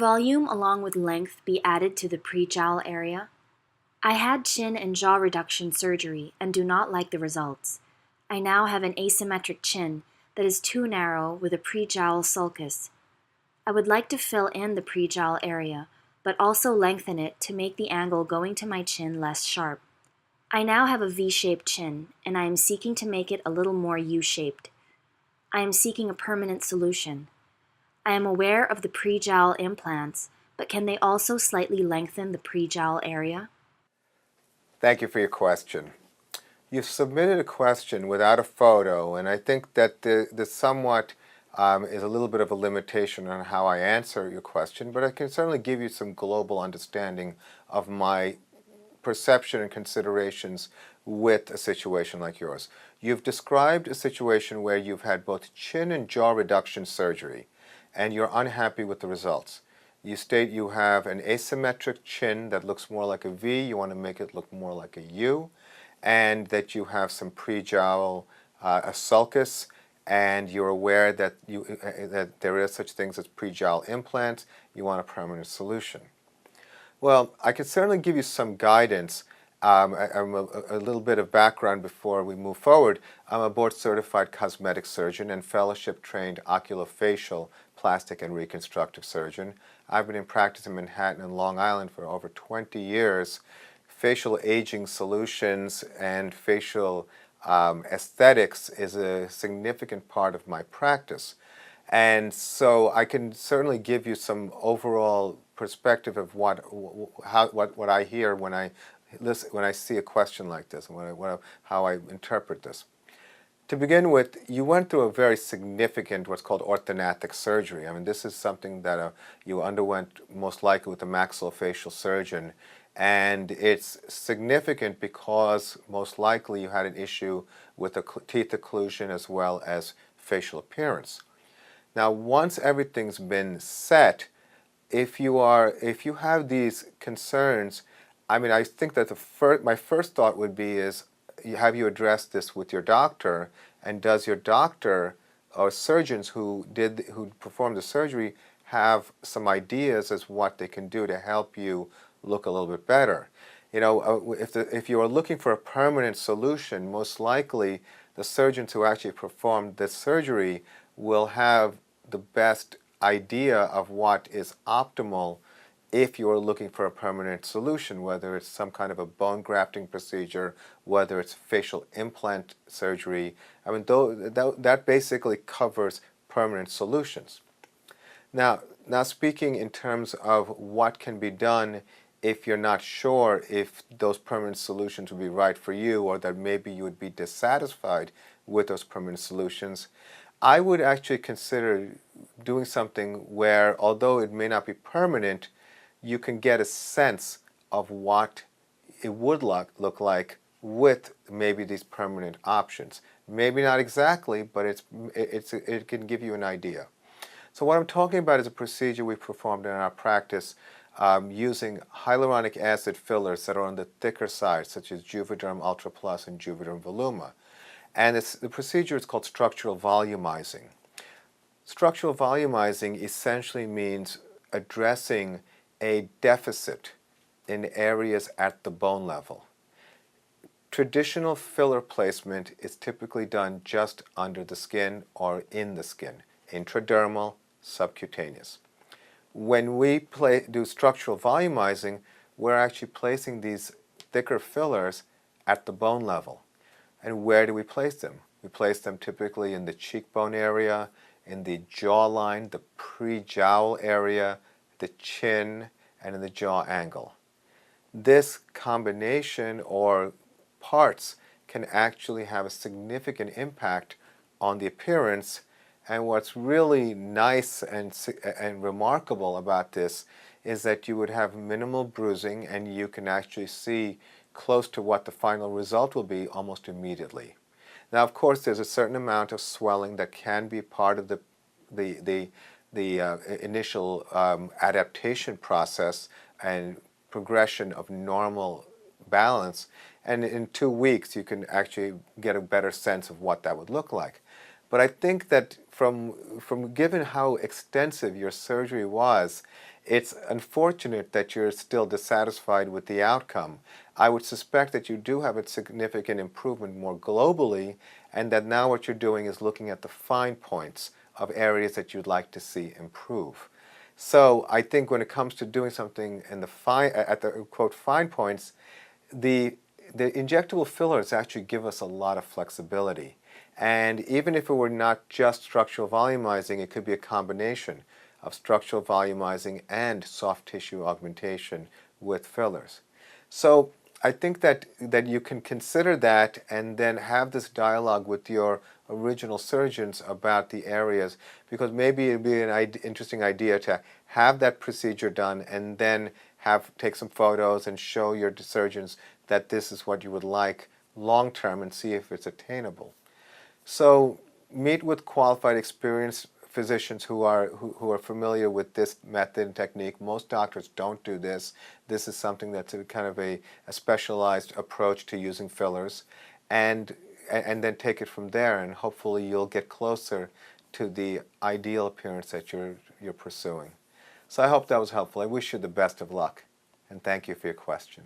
volume along with length be added to the prejowl area? I had chin and jaw reduction surgery and do not like the results. I now have an asymmetric chin that is too narrow with a prejowl sulcus. I would like to fill in the prejowl area, but also lengthen it to make the angle going to my chin less sharp. I now have a V-shaped chin, and I am seeking to make it a little more U-shaped. I am seeking a permanent solution. I am aware of the prejowl implants, but can they also slightly lengthen the prejowl area? Thank you for your question. You've submitted a question without a photo, and I think that the somewhat is a little bit of a limitation on how I answer your question, but I can certainly give you some global understanding of my perception and considerations with a situation like yours. You've described a situation where you've had both chin and jaw reduction surgery, and you're unhappy with the results. You state you have an asymmetric chin that looks more like a V, you want to make it look more like a U, and that you have some prejowl, a sulcus, and you're aware that that there is such things as prejowl implants. You want a permanent solution. Well, I could certainly give you some guidance. A little bit of background before we move forward. I'm a board-certified cosmetic surgeon and fellowship-trained oculofacial, plastic, and reconstructive surgeon. I've been in practice in Manhattan and Long Island for over 20 years. Facial aging solutions and facial aesthetics is a significant part of my practice. And so I can certainly give you some overall perspective of what I hear when I see a question like this, and how I interpret this. To begin with, you went through a very significant, what's called orthognathic surgery. I mean, this is something that you underwent most likely with a maxillofacial surgeon, and it's significant because most likely you had an issue with the teeth occlusion as well as facial appearance. Now, once everything's been set, if you have these concerns, I mean, I think that my first thought would be is, have you addressed this with your doctor, and does your doctor or surgeons who performed the surgery have some ideas as what they can do to help you look a little bit better? You know, if you are looking for a permanent solution, most likely the surgeons who actually performed this surgery will have the best idea of what is optimal if you are looking for a permanent solution, whether it's some kind of a bone grafting procedure, whether it's facial implant surgery. I mean, that basically covers permanent solutions. Now speaking in terms of what can be done if you're not sure if those permanent solutions would be right for you, or that maybe you would be dissatisfied with those permanent solutions, I would actually consider doing something where, although it may not be permanent, you can get a sense of what it would look like with maybe these permanent options. Maybe not exactly, but it can give you an idea. So what I'm talking about is a procedure we performed in our practice using hyaluronic acid fillers that are on the thicker side, such as Juvederm Ultra Plus and Juvederm Voluma. And the procedure is called structural volumizing. Structural volumizing essentially means addressing a deficit in areas at the bone level. Traditional filler placement is typically done just under the skin or in the skin, intradermal, subcutaneous. When we do structural volumizing, we're actually placing these thicker fillers at the bone level. And where do we place them? We place them typically in the cheekbone area, in the jawline, the prejowl area, the chin, and in the jaw angle. This combination or parts can actually have a significant impact on the appearance. And what's really nice and remarkable about this is that you would have minimal bruising, and you can actually see close to what the final result will be almost immediately. Now, of course, there's a certain amount of swelling that can be part of the initial adaptation process and progression of normal balance, and in 2 weeks you can actually get a better sense of what that would look like. But I think that from given how extensive your surgery was, it's unfortunate that you're still dissatisfied with the outcome. I would suspect that you do have a significant improvement more globally, and that now what you're doing is looking at the fine points of areas that you'd like to see improve. So I think when it comes to doing something in the at the quote fine points, the injectable fillers actually give us a lot of flexibility. And even if it were not just structural volumizing, it could be a combination of structural volumizing and soft tissue augmentation with fillers. So I think that you can consider that and then have this dialogue with your original surgeons about the areas, because maybe it would be an interesting idea to have that procedure done and then take some photos and show your surgeons that this is what you would like long term and see if it's attainable. So meet with qualified, experienced physicians who are familiar with this method and technique. Most doctors don't do this. This is something that's a kind of a specialized approach to using fillers, and then take it from there, and hopefully you'll get closer to the ideal appearance that you're pursuing. So I hope that was helpful. I wish you the best of luck, and thank you for your question.